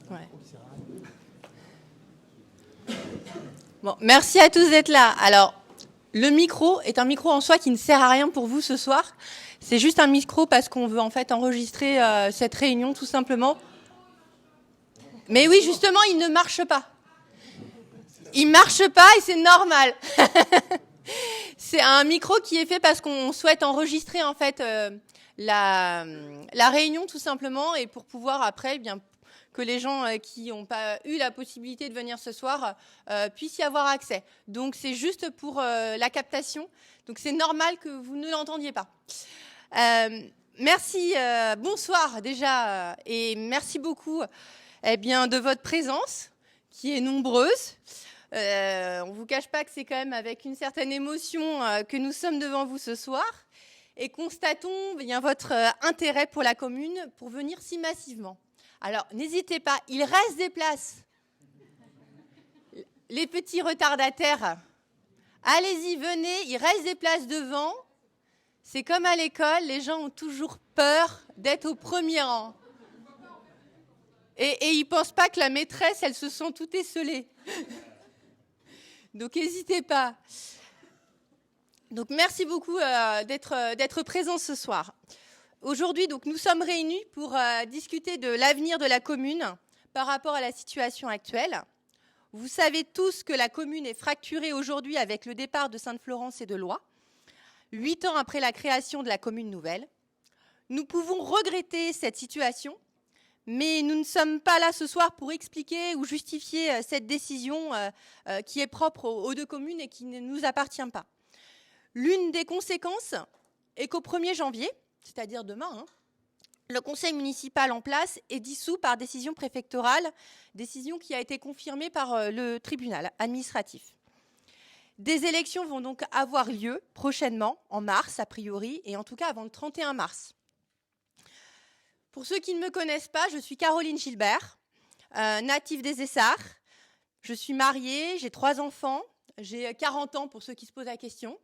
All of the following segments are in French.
Ouais. Bon, merci à tous d'être là. Alors, le micro est un micro en soi qui ne sert à rien pour vous ce soir. C'est juste un micro parce qu'on veut en fait enregistrer cette réunion tout simplement. Mais oui, justement, il ne marche pas. Il marche pas et c'est normal. C'est un micro qui est fait parce qu'on souhaite enregistrer en fait la réunion tout simplement et pour pouvoir après bien que les gens qui n'ont pas eu la possibilité de venir ce soir puissent y avoir accès. Donc c'est juste pour la captation. Donc c'est normal que vous ne l'entendiez pas. Merci, bonsoir déjà et merci beaucoup de votre présence qui est nombreuse. On ne vous cache pas que c'est quand même avec une certaine émotion que nous sommes devant vous ce soir et constatons votre intérêt pour la commune pour venir si massivement. Alors, n'hésitez pas, il reste des places. Les petits retardataires, allez-y, venez, il reste des places devant. C'est comme à l'école, les gens ont toujours peur d'être au premier rang. Et ils ne pensent pas que la maîtresse, elle se sent toute esselée. Donc, n'hésitez pas. Donc, merci beaucoup d'être présents ce soir. Aujourd'hui, donc, nous sommes réunis pour discuter de l'avenir de la commune par rapport à la situation actuelle. Vous savez tous que la commune est fracturée aujourd'hui avec le départ de Sainte-Florence et de Loie, 8 ans après la création de la commune nouvelle. Nous pouvons regretter cette situation, mais nous ne sommes pas là ce soir pour expliquer ou justifier cette décision qui est propre aux deux communes et qui ne nous appartient pas. L'une des conséquences est qu'au 1er janvier, c'est-à-dire demain, le conseil municipal en place est dissous par décision préfectorale, décision qui a été confirmée par le tribunal administratif. Des élections vont donc avoir lieu prochainement, en mars a priori, et en tout cas avant le 31 mars. Pour ceux qui ne me connaissent pas, je suis Caroline Gilbert, native des Essarts. Je suis mariée, j'ai 3 enfants, j'ai 40 ans pour ceux qui se posent la question.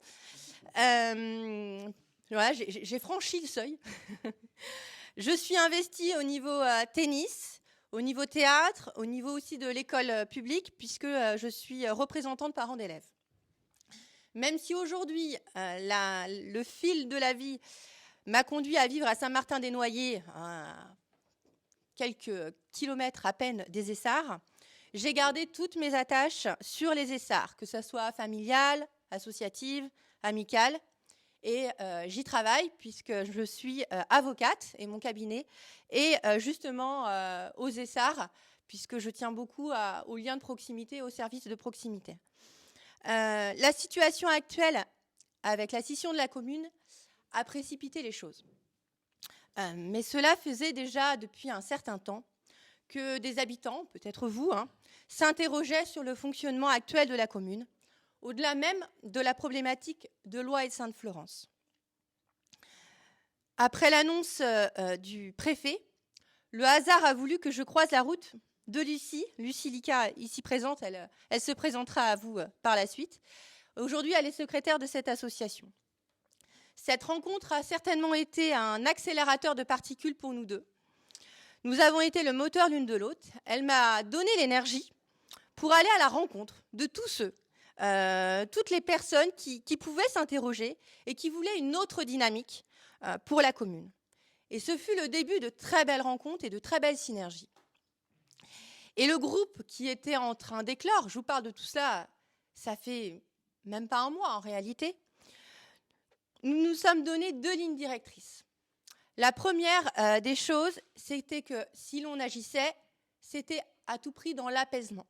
Voilà, j'ai franchi le seuil. Je suis investie au niveau tennis, au niveau théâtre, au niveau aussi de l'école publique, puisque je suis représentante parents d'élèves. Même si aujourd'hui, le fil de la vie m'a conduit à vivre à Saint-Martin-des-Noyers, à quelques kilomètres à peine des Essarts, j'ai gardé toutes mes attaches sur les Essarts, que ce soit familiale, associative, amicale. Et j'y travaille puisque je suis avocate et mon cabinet est justement aux Essarts, puisque je tiens beaucoup aux liens de proximité, aux services de proximité. La situation actuelle avec la scission de la commune a précipité les choses. Mais cela faisait déjà depuis un certain temps que des habitants, peut-être vous, s'interrogeaient sur le fonctionnement actuel de la commune, au-delà même de la problématique de Loie et de Sainte-Florence. Après l'annonce du préfet, le hasard a voulu que je croise la route de Lucie Lica, ici présente, elle se présentera à vous par la suite. Aujourd'hui, elle est secrétaire de cette association. Cette rencontre a certainement été un accélérateur de particules pour nous deux. Nous avons été le moteur l'une de l'autre. Elle m'a donné l'énergie pour aller à la rencontre de tous ceux, toutes les personnes qui pouvaient s'interroger et qui voulaient une autre dynamique pour la commune. Et ce fut le début de très belles rencontres et de très belles synergies. Et le groupe qui était en train d'éclore, je vous parle de tout ça, ça fait même pas un mois en réalité, nous nous sommes donné 2 lignes directrices. La première des choses, c'était que si l'on agissait, c'était à tout prix dans l'apaisement,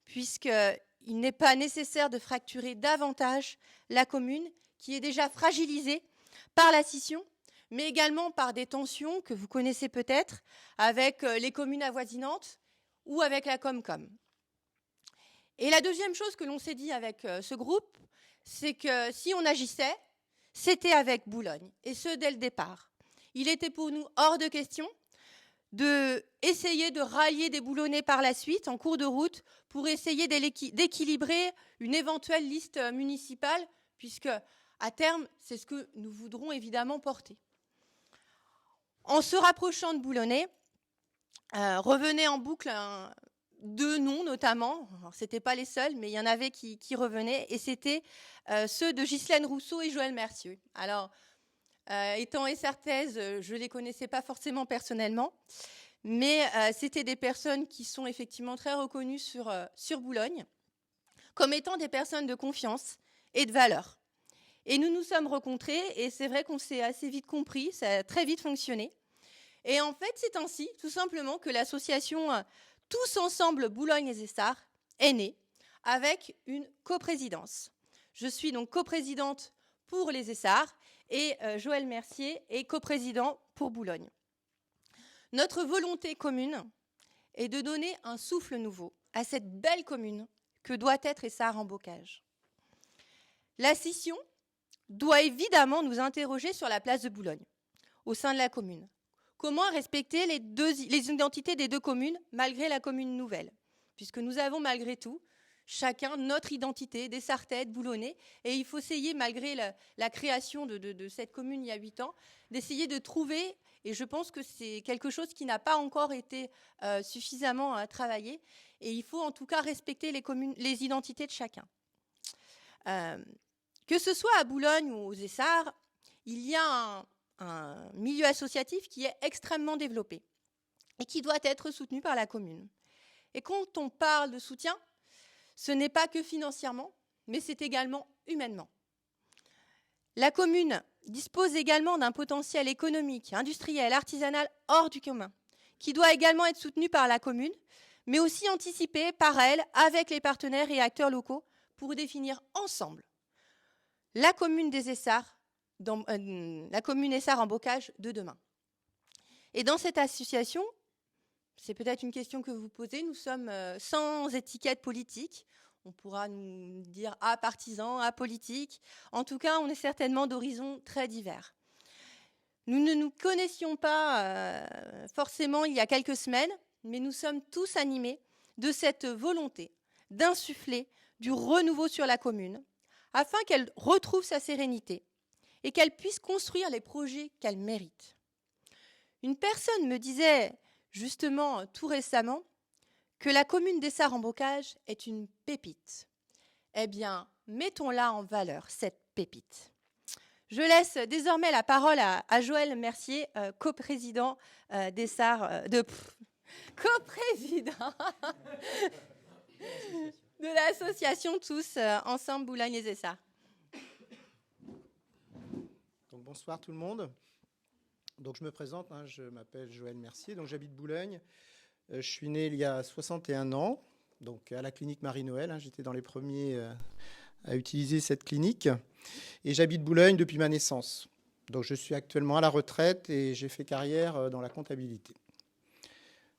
puisqu'il n'est pas nécessaire de fracturer davantage la commune, qui est déjà fragilisée par la scission, mais également par des tensions que vous connaissez peut-être avec les communes avoisinantes ou avec la Comcom. Et la deuxième chose que l'on s'est dit avec ce groupe, c'est que si on agissait, c'était avec Boulogne, et ce, dès le départ. Il était pour nous hors de question d'essayer de rallier des Boulonnais par la suite, en cours de route, pour essayer d'équilibrer une éventuelle liste municipale, puisque, à terme, c'est ce que nous voudrons évidemment porter. En se rapprochant de Boulonnais, revenaient en boucle deux noms notamment. Ce n'étaient pas les seuls, mais il y en avait qui revenaient, et c'était ceux de Ghislaine Rousseau et Joël Mercier. Alors, étant SR-Thèse, je ne les connaissais pas forcément personnellement, mais c'était des personnes qui sont effectivement très reconnues sur Boulogne comme étant des personnes de confiance et de valeur. Et nous nous sommes rencontrés, et c'est vrai qu'on s'est assez vite compris, ça a très vite fonctionné. Et en fait, c'est ainsi, tout simplement, que l'association Tous Ensemble Boulogne les Essarts est née, avec une coprésidence. Je suis donc coprésidente pour les Essarts, et Joël Mercier est coprésident pour Boulogne. Notre volonté commune est de donner un souffle nouveau à cette belle commune que doit être Essarts-en-Bocage. La scission doit évidemment nous interroger sur la place de Boulogne au sein de la commune. Comment respecter les identités des deux communes malgré la commune nouvelle? Puisque nous avons malgré tout chacun notre identité, des Sartais, de Boulonnais, et il faut essayer, malgré la création de cette commune il y a 8 ans, d'essayer de trouver, et je pense que c'est quelque chose qui n'a pas encore été suffisamment travaillé, et il faut en tout cas respecter les identités de chacun. Que ce soit à Boulogne ou aux Essarts, il y a un milieu associatif qui est extrêmement développé et qui doit être soutenu par la commune. Et quand on parle de soutien, ce n'est pas que financièrement, mais c'est également humainement. La commune dispose également d'un potentiel économique, industriel, artisanal hors du commun, qui doit également être soutenu par la commune, mais aussi anticipé par elle avec les partenaires et acteurs locaux pour définir ensemble la commune des Essarts, la commune Essarts-en-Bocage de demain. Et dans cette association, c'est peut-être une question que vous posez, nous sommes sans étiquette politique. On pourra nous dire partisans, apolitiques. En tout cas, on est certainement d'horizons très divers. Nous ne nous connaissions pas forcément il y a quelques semaines, mais nous sommes tous animés de cette volonté d'insuffler du renouveau sur la commune, afin qu'elle retrouve sa sérénité et qu'elle puisse construire les projets qu'elle mérite. Une personne me disait justement tout récemment que la commune d'Essarts-en-Bocage est une pépite. Eh bien, mettons-la en valeur, cette pépite. Je laisse désormais la parole à Joël Mercier, coprésident coprésident de l'association Tous Ensemble Boulogne les Essarts. Donc, bonsoir tout le monde. Donc, je me présente, je m'appelle Joël Mercier, donc j'habite Boulogne. Je suis né il y a 61 ans, donc à la clinique Marie-Noël. J'étais dans les premiers à utiliser cette clinique. Et j'habite Boulogne depuis ma naissance. Donc, je suis actuellement à la retraite et j'ai fait carrière dans la comptabilité.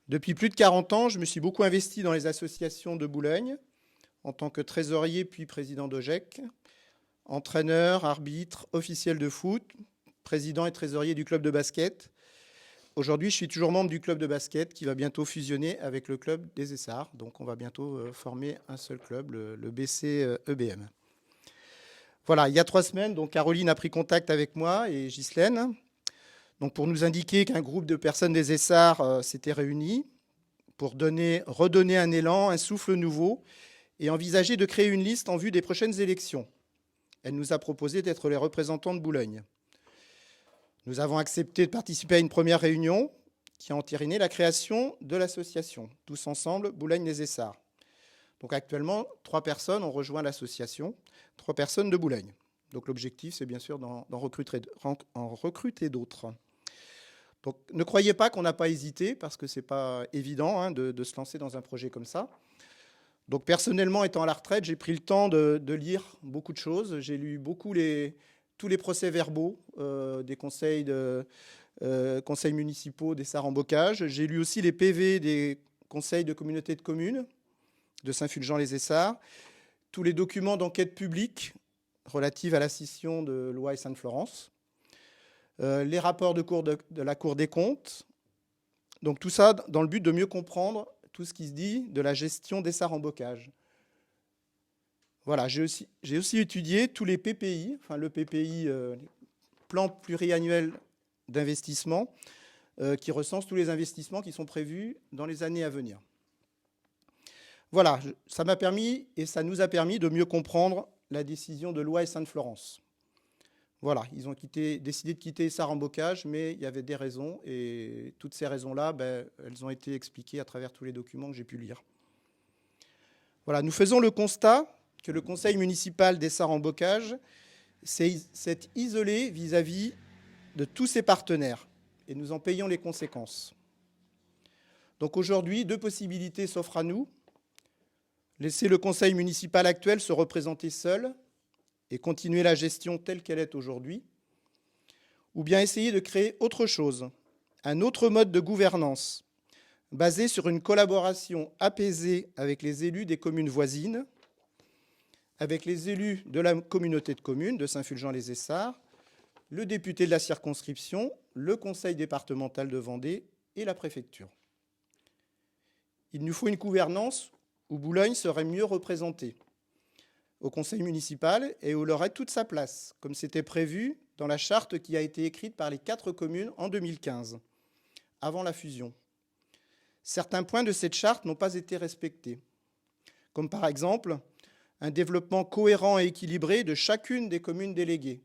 Depuis plus de 40 ans, je me suis beaucoup investi dans les associations de Boulogne, en tant que trésorier puis président d'OGEC, entraîneur, arbitre, officiel de foot, président et trésorier du club de basket. Aujourd'hui, je suis toujours membre du club de basket qui va bientôt fusionner avec le club des Essarts. Donc, on va bientôt former un seul club, le BC EBM. Voilà, il y a 3 semaines, donc Caroline a pris contact avec moi et Ghislaine, donc pour nous indiquer qu'un groupe de personnes des Essarts s'était réuni pour redonner un élan, un souffle nouveau et envisager de créer une liste en vue des prochaines élections. Elle nous a proposé d'être les représentants de Boulogne. Nous avons accepté de participer à une première réunion qui a entériné la création de l'association Tous Ensemble Boulogne les Essarts. Donc actuellement, 3 personnes ont rejoint l'association, 3 personnes de Boulogne. Donc l'objectif, c'est bien sûr d'en recruter d'autres. Donc ne croyez pas qu'on n'a pas hésité, parce que ce n'est pas évident de se lancer dans un projet comme ça. Donc personnellement, étant à la retraite, j'ai pris le temps de lire beaucoup de choses. J'ai lu tous les procès-verbaux des conseils municipaux d'Essarts-en-Bocage. J'ai lu aussi les PV des conseils de communauté de communes de Saint-Fulgent-les-Essarts, tous les documents d'enquête publique relatifs à la scission de Loie et Sainte-Florence, les rapports de la Cour des comptes. Donc tout ça dans le but de mieux comprendre tout ce qui se dit de la gestion d'Essarts-en-Bocage. Voilà, j'ai aussi étudié tous les PPI, enfin le PPI, plan pluriannuel d'investissement, qui recense tous les investissements qui sont prévus dans les années à venir. Voilà, ça m'a permis et ça nous a permis de mieux comprendre la décision de Loie et Sainte-Florence. Voilà, ils ont décidé de quitter Essarts en Bocage, mais il y avait des raisons, et toutes ces raisons-là, elles ont été expliquées à travers tous les documents que j'ai pu lire. Voilà, nous faisons le constat que le conseil municipal d'Essarts en Bocage s'est isolé vis-à-vis de tous ses partenaires, et nous en payons les conséquences. Donc aujourd'hui, deux possibilités s'offrent à nous. Laisser le conseil municipal actuel se représenter seul et continuer la gestion telle qu'elle est aujourd'hui, ou bien essayer de créer autre chose, un autre mode de gouvernance, basé sur une collaboration apaisée avec les élus des communes voisines, avec les élus de la communauté de communes de Saint-Fulgent-les-Essarts, le député de la circonscription, le conseil départemental de Vendée et la préfecture. Il nous faut une gouvernance où Boulogne serait mieux représentée au conseil municipal et où elle aurait toute sa place, comme c'était prévu dans la charte qui a été écrite par les 4 communes en 2015, avant la fusion. Certains points de cette charte n'ont pas été respectés, comme par exemple un développement cohérent et équilibré de chacune des communes déléguées.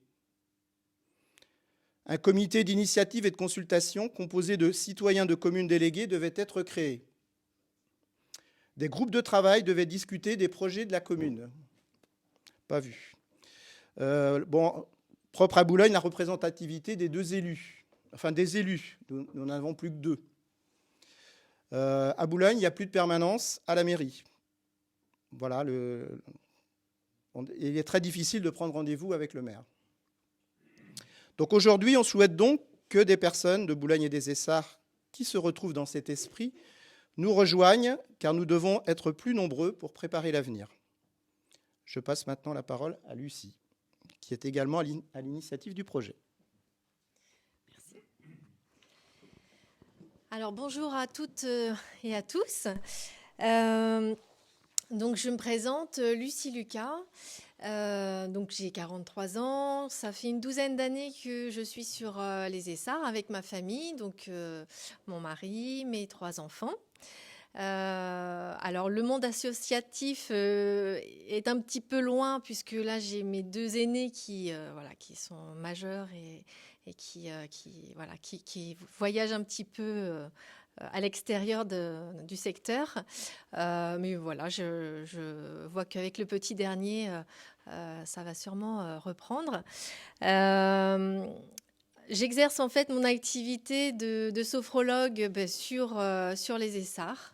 Un comité d'initiative et de consultation composé de citoyens de communes déléguées devait être créé. Des groupes de travail devaient discuter des projets de la commune. Pas vu. Propre à Boulogne, la représentativité des 2 élus. Enfin, des élus. Nous n'en avons plus que 2. À Boulogne, il n'y a plus de permanence à la mairie. Voilà. Il est très difficile de prendre rendez-vous avec le maire. Donc aujourd'hui, on souhaite donc que des personnes de Boulogne et des Essarts qui se retrouvent dans cet esprit nous rejoignent, car nous devons être plus nombreux pour préparer l'avenir. Je passe maintenant la parole à Lucie, qui est également à l'initiative du projet. Merci. Alors bonjour à toutes et à tous. Donc je me présente, Lucie Lucas. Donc j'ai 43 ans. Ça fait une douzaine d'années que je suis sur les Essarts avec ma famille, donc mon mari, mes 3 enfants. Alors le monde associatif est un petit peu loin puisque là j'ai mes 2 aînés qui sont majeurs et qui voyagent un petit peu à l'extérieur du secteur. Mais voilà, je vois qu'avec le petit dernier, ça va sûrement reprendre. J'exerce en fait mon activité de sophrologue sur les Essarts.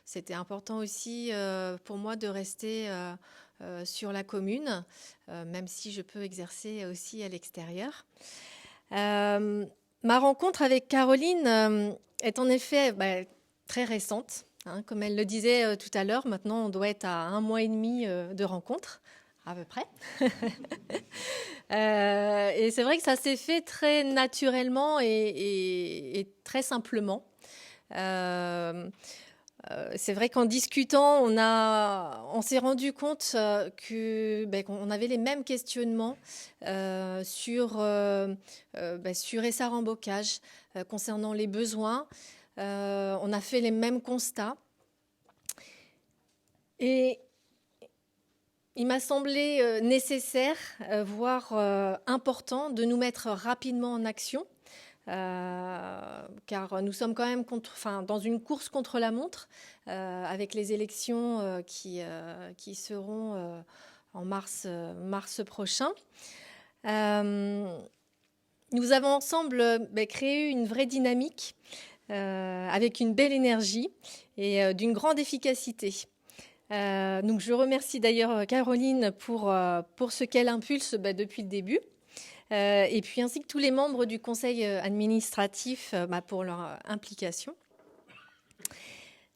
C'était important aussi pour moi de rester sur la commune, même si je peux exercer aussi à l'extérieur. Ma rencontre avec Caroline est en effet très récente. Comme elle le disait tout à l'heure, maintenant on doit être à 1 mois et demi de rencontre, à peu près. Et c'est vrai que ça s'est fait très naturellement et très simplement. C'est vrai qu'en discutant, on s'est rendu compte qu'on avait les mêmes questionnements sur Essarts en Bocage concernant les besoins. On a fait les mêmes constats. Et il m'a semblé nécessaire, voire important, de nous mettre rapidement en action, car nous sommes quand même dans une course contre la montre, avec les élections qui seront en mars prochain. Nous avons ensemble créé une vraie dynamique, avec une belle énergie et d'une grande efficacité. Donc je remercie d'ailleurs Caroline pour ce qu'elle impulse depuis le début, et puis ainsi que tous les membres du conseil administratif pour leur implication.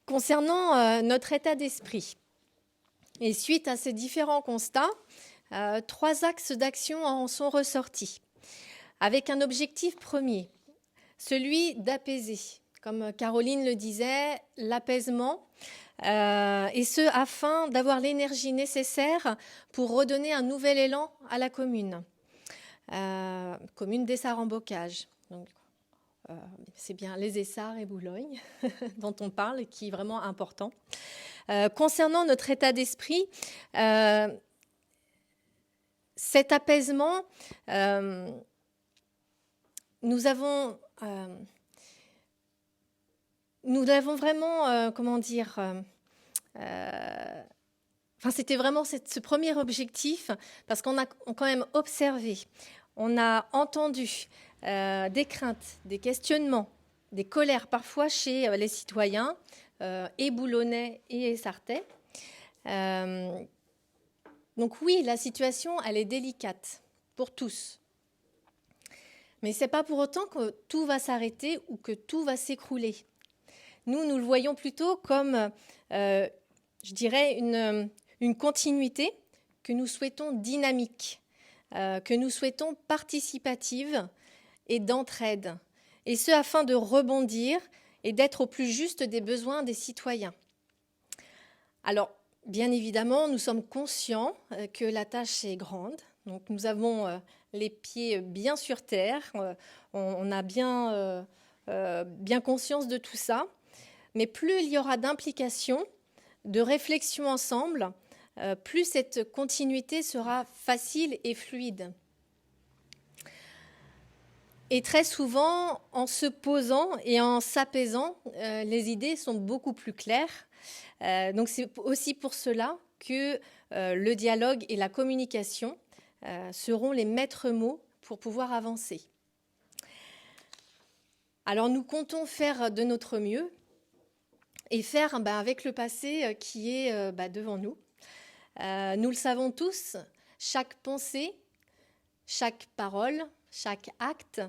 Concernant notre état d'esprit, et suite à ces différents constats, 3 axes d'action en sont ressortis, avec un objectif premier, celui d'apaiser. Comme Caroline le disait, l'apaisement, et ce, afin d'avoir l'énergie nécessaire pour redonner un nouvel élan à la commune d'Essarts en Bocage. Donc, c'est bien les Essarts et Boulogne dont on parle, qui est vraiment important. Concernant notre état d'esprit, cet apaisement, nous avons vraiment, c'était vraiment ce premier objectif, parce qu'on a quand même observé, on a entendu des craintes, des questionnements, des colères parfois chez les citoyens, et boulonnais et essartais. Donc oui, la situation, elle est délicate pour tous. Mais ce n'est pas pour autant que tout va s'arrêter ou que tout va s'écrouler. Nous le voyons plutôt comme, je dirais, une continuité que nous souhaitons dynamique, que nous souhaitons participative et d'entraide. Et ce, afin de rebondir et d'être au plus juste des besoins des citoyens. Alors, bien évidemment, nous sommes conscients que la tâche est grande. Donc, nous avons les pieds bien sur terre. On a bien conscience de tout ça. Mais plus il y aura d'implication, de réflexion ensemble, plus cette continuité sera facile et fluide. Et très souvent, en se posant et en s'apaisant, les idées sont beaucoup plus claires. Donc c'est aussi pour cela que le dialogue et la communication seront les maîtres mots pour pouvoir avancer. Alors nous comptons faire de notre mieux et faire avec le passé qui est devant nous. Nous le savons tous, chaque pensée, chaque parole, chaque acte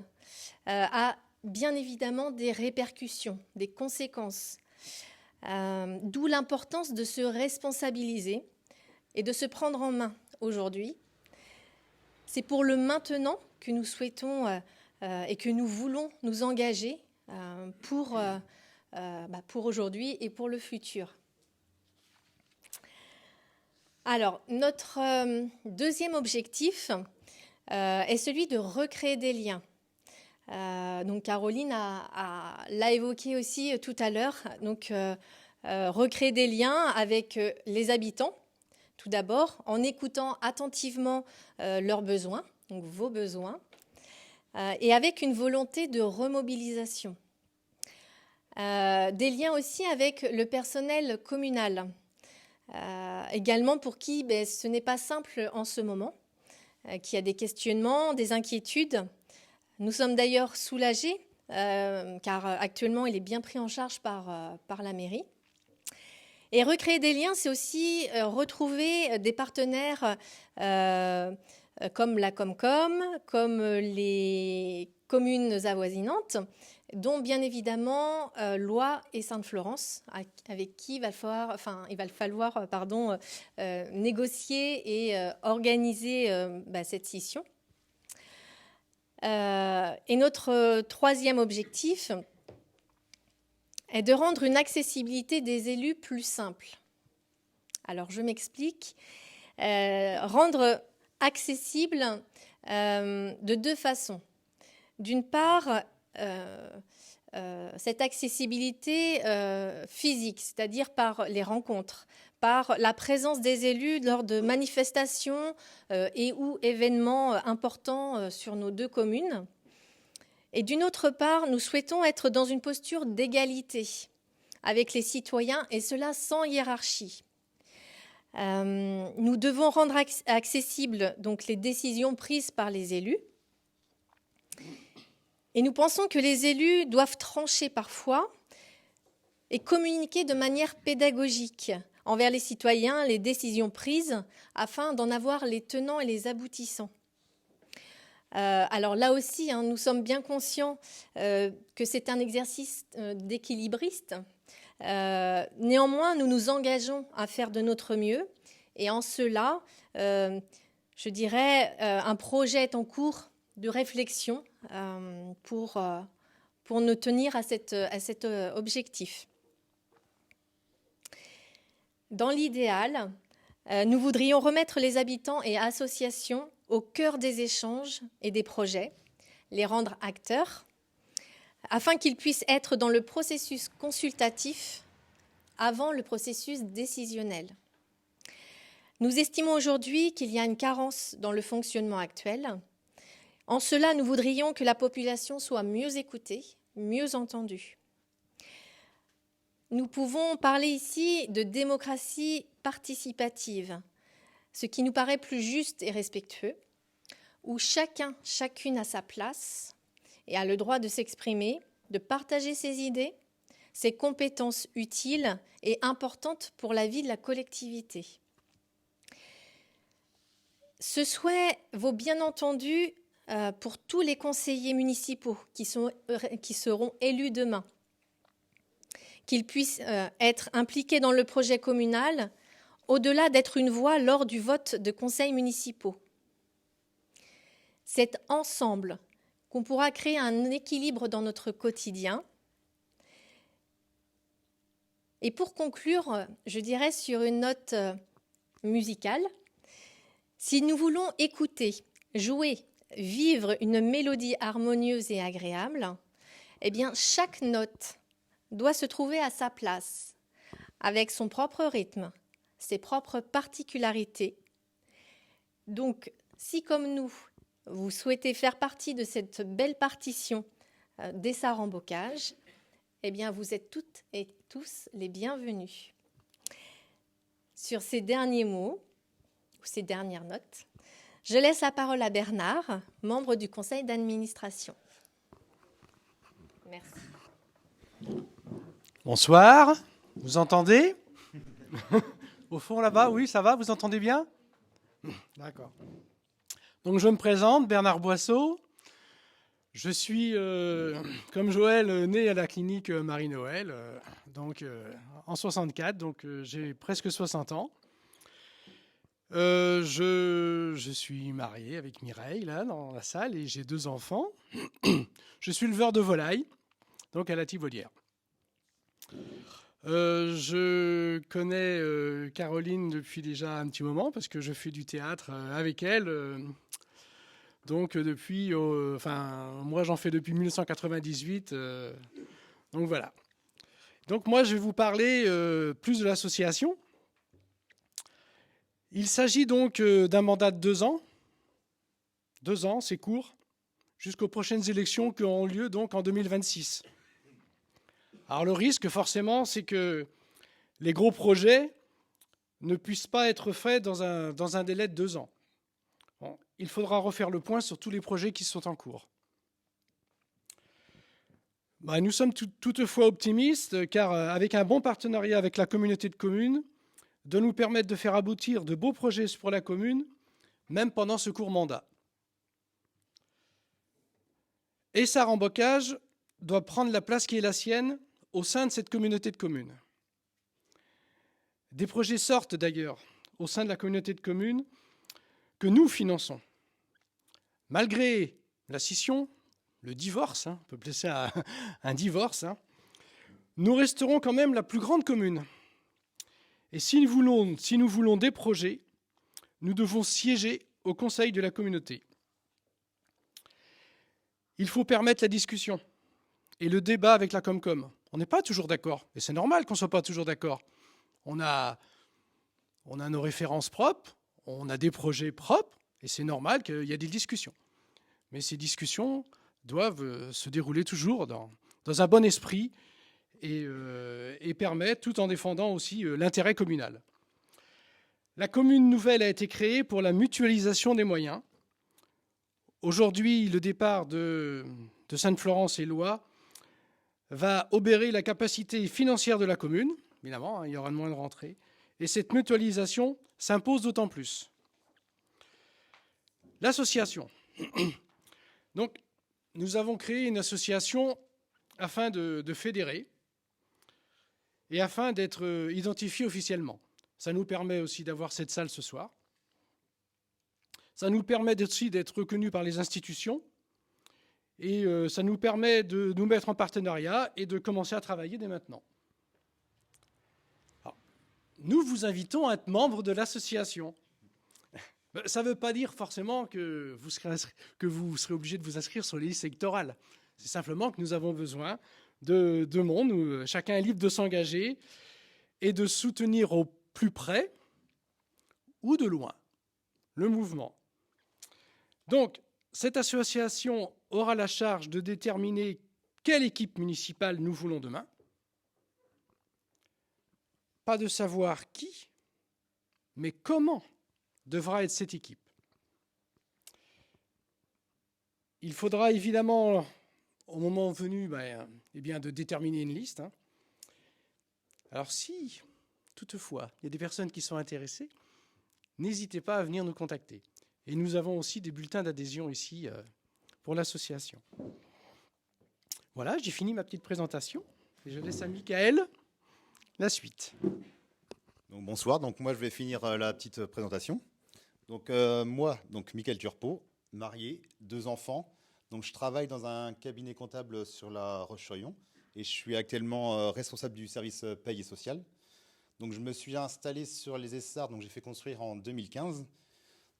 a bien évidemment des répercussions, des conséquences. D'où l'importance de se responsabiliser et de se prendre en main aujourd'hui. C'est pour le maintenant que nous souhaitons et que nous voulons nous engager pour aujourd'hui et pour le futur. Alors, notre deuxième objectif est celui de recréer des liens. Donc Caroline l'a évoqué aussi tout à l'heure. Donc recréer des liens avec les habitants, tout d'abord, en écoutant attentivement leurs besoins, donc vos besoins, et avec une volonté de remobilisation. Des liens aussi avec le personnel communal, également pour qui ce n'est pas simple en ce moment, qui a des questionnements, des inquiétudes. Nous sommes d'ailleurs soulagés, car actuellement, il est bien pris en charge par la mairie. Et recréer des liens, c'est aussi retrouver des partenaires comme la Comcom, comme les communes avoisinantes, dont bien évidemment Loie et Sainte-Florence, avec qui il va falloir négocier et organiser cette scission. Et notre troisième objectif est de rendre une accessibilité des élus plus simple. Alors, je m'explique. Rendre accessible de deux façons. D'une part, cette accessibilité physique, c'est-à-dire par les rencontres, par la présence des élus lors de manifestations et ou événements importants sur nos deux communes. Et d'une autre part, nous souhaitons être dans une posture d'égalité avec les citoyens, et cela sans hiérarchie. Nous devons rendre accessibles donc, les décisions prises par les élus. Et nous pensons que les élus doivent trancher parfois et communiquer de manière pédagogique envers les citoyens les décisions prises afin d'en avoir les tenants et les aboutissants. Alors là aussi, nous sommes bien conscients que c'est un exercice d'équilibriste. Néanmoins, nous nous engageons à faire de notre mieux. Et en cela, je dirais, un projet est en cours de réflexion pour nous tenir à cet objectif. Dans l'idéal, nous voudrions remettre les habitants et associations au cœur des échanges et des projets, les rendre acteurs, afin qu'ils puissent être dans le processus consultatif avant le processus décisionnel. Nous estimons aujourd'hui qu'il y a une carence dans le fonctionnement actuel. En cela, nous voudrions que la population soit mieux écoutée, mieux entendue. Nous pouvons parler ici de démocratie participative, ce qui nous paraît plus juste et respectueux, où chacune a sa place et a le droit de s'exprimer, de partager ses idées, ses compétences utiles et importantes pour la vie de la collectivité. Ce souhait vaut bien entendu pour tous les conseillers municipaux qui seront élus demain, qu'ils puissent être impliqués dans le projet communal, au-delà d'être une voix lors du vote de conseils municipaux. C'est ensemble qu'on pourra créer un équilibre dans notre quotidien. Et pour conclure, je dirais sur une note musicale, si nous voulons écouter, jouer, vivre une mélodie harmonieuse et agréable, eh bien chaque note doit se trouver à sa place, avec son propre rythme, ses propres particularités. Donc, si comme nous, vous souhaitez faire partie de cette belle partition d'Essar en Bocage, eh bien vous êtes toutes et tous les bienvenus. Sur ces derniers mots, ou ces dernières notes, je laisse la parole à Bernard, membre du conseil d'administration. Merci. Bonsoir, vous entendez? Au fond là-bas, oui, ça va, vous entendez bien? D'accord. Donc je me présente, Bernard Boisseau. Je suis, comme Joël, né à la clinique Marie-Noël, en 64, donc j'ai presque 60 ans. Je suis marié avec Mireille, là, dans la salle, et j'ai 2 enfants. Je suis éleveur de volailles, donc à la Tivolière. Je connais Caroline depuis déjà un petit moment, parce que je fais du théâtre avec elle. Donc depuis, moi j'en fais depuis 1998. Donc voilà. Donc moi je vais vous parler plus de l'association. Il s'agit donc d'un mandat de 2 ans. 2 ans, c'est court, jusqu'aux prochaines élections qui auront lieu donc en 2026. Alors le risque, forcément, c'est que les gros projets ne puissent pas être faits dans un délai de 2 ans. Bon, il faudra refaire le point sur tous les projets qui sont en cours. Nous sommes toutefois optimistes, car avec un bon partenariat avec la communauté de communes, de nous permettre de faire aboutir de beaux projets pour la commune, même pendant ce court mandat. Essar en Bocage doit prendre la place qui est la sienne au sein de cette communauté de communes. Des projets sortent d'ailleurs au sein de la communauté de communes que nous finançons. Malgré la scission, le divorce, on peut appeler ça un divorce, nous resterons quand même la plus grande commune. Et si nous voulons des projets, nous devons siéger au conseil de la communauté. Il faut permettre la discussion et le débat avec la Comcom. On n'est pas toujours d'accord, et c'est normal qu'on ne soit pas toujours d'accord. On a nos références propres, on a des projets propres, et c'est normal qu'il y ait des discussions. Mais ces discussions doivent se dérouler toujours dans un bon esprit et permettre, tout en défendant aussi l'intérêt communal. La commune nouvelle a été créée pour la mutualisation des moyens. Aujourd'hui, le départ de Sainte-Florence et Loie va obérer la capacité financière de la commune. Évidemment, il y aura moins de rentrées. Et cette mutualisation s'impose d'autant plus. L'association. Donc, nous avons créé une association afin de fédérer et afin d'être identifiés officiellement. Ça nous permet aussi d'avoir cette salle ce soir. Ça nous permet aussi d'être reconnus par les institutions. Et ça nous permet de nous mettre en partenariat et de commencer à travailler dès maintenant. Alors, nous vous invitons à être membre de l'association. Ça ne veut pas dire forcément que vous serez obligé de vous inscrire sur les listes électorales. C'est simplement que nous avons besoin de monde où chacun est libre de s'engager et de soutenir au plus près ou de loin le mouvement. Donc, cette association aura la charge de déterminer quelle équipe municipale nous voulons demain. Pas de savoir qui, mais comment devra être cette équipe. Il faudra évidemment, au moment venu, de déterminer une liste. Alors si, toutefois, il y a des personnes qui sont intéressées, n'hésitez pas à venir nous contacter. Et nous avons aussi des bulletins d'adhésion ici pour l'association. Voilà, j'ai fini ma petite présentation. Et je laisse à Michael la suite. Donc, bonsoir, donc moi je vais finir la petite présentation. Donc moi, Michael Turpot, marié, 2 enfants. Donc je travaille dans un cabinet comptable sur la Roche-sur-Yon et je suis actuellement responsable du service paye et social. Donc je me suis installé sur les Essarts, donc j'ai fait construire en 2015.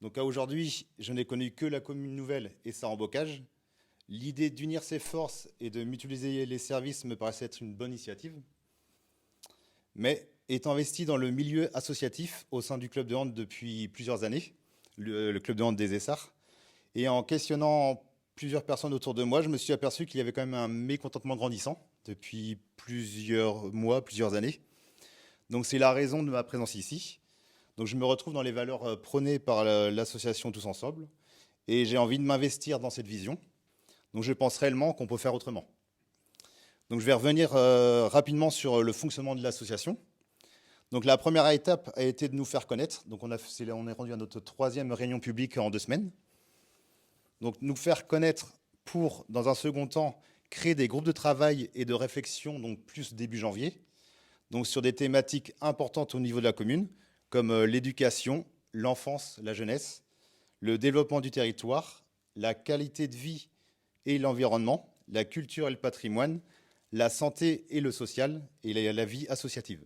Donc à aujourd'hui, je n'ai connu que la commune nouvelle et ça en bocage. L'idée d'unir ses forces et de mutualiser les services me paraissait être une bonne initiative. Mais étant investi dans le milieu associatif au sein du club de hand depuis plusieurs années, le club de hand des Essarts, et en questionnant plusieurs personnes autour de moi, je me suis aperçu qu'il y avait quand même un mécontentement grandissant depuis plusieurs mois, plusieurs années. Donc c'est la raison de ma présence ici. Donc je me retrouve dans les valeurs prônées par l'association Tous Ensemble et j'ai envie de m'investir dans cette vision. Donc je pense réellement qu'on peut faire autrement. Donc je vais revenir rapidement sur le fonctionnement de l'association. Donc la première étape a été de nous faire connaître. Donc on est rendu à notre 3e réunion publique en 2 semaines. Donc nous faire connaître pour, dans un second temps, créer des groupes de travail et de réflexion, donc plus début janvier, donc sur des thématiques importantes au niveau de la commune, comme l'éducation, l'enfance, la jeunesse, le développement du territoire, la qualité de vie et l'environnement, la culture et le patrimoine, la santé et le social, et la vie associative.